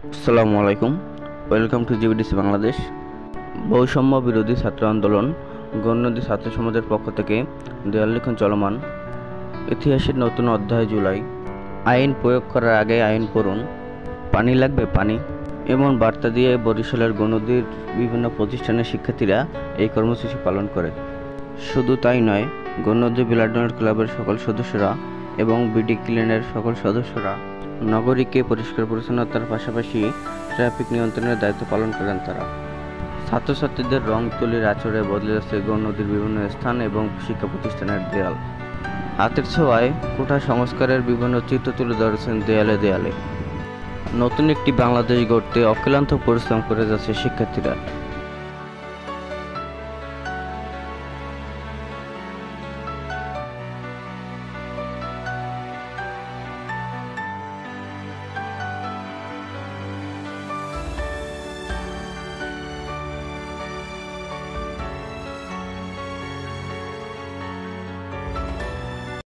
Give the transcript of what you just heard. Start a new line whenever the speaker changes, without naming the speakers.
আসসালামু আলাইকুম। Welcome to GBDC Bangladesh. বৈষম্য বিরোধী ছাত্র আন্দোলন গণনদী ছাত্র সমাজের পক্ষ থেকে দেয়াল লিখন চলমান। ইতিহাসের নতুন অধ্যায় জুলাই। আইন প্রয়োগ করার আগে আইন পড়ুন। পানি লাগবে পানি, এমন বার্তা দিয়ে বরিশালের গণনদীর বিভিন্ন প্রতিষ্ঠানের শিক্ষার্থীরা এই কর্মসূচি পালন করে। শুধু তাই নয়, গণনদী ব্লাড ডোনেট ক্লাবের সকল সদস্যরা এবং বিডি ক্লিনের সকল সদস্যরা নগরীকে পরিষ্কার পরিচ্ছন্নতার পাশাপাশি ট্রাফিক নিয়ন্ত্রণের দায়িত্ব পালন করেন। তারা ছাত্রছাত্রীদের রং তুলির আচরে বদলে যাচ্ছে গণনদীর বিভিন্ন স্থান এবং শিক্ষা প্রতিষ্ঠানের দেয়াল। হাতের ছোঁয়ায় কোঠা সংস্কারের বিভিন্ন চিত্র তুলে ধরেছেন দেয়ালে দেয়ালে। নতুন একটি বাংলাদেশ গড়তে অক্লান্ত পরিশ্রম করে যাচ্ছে শিক্ষার্থীরা।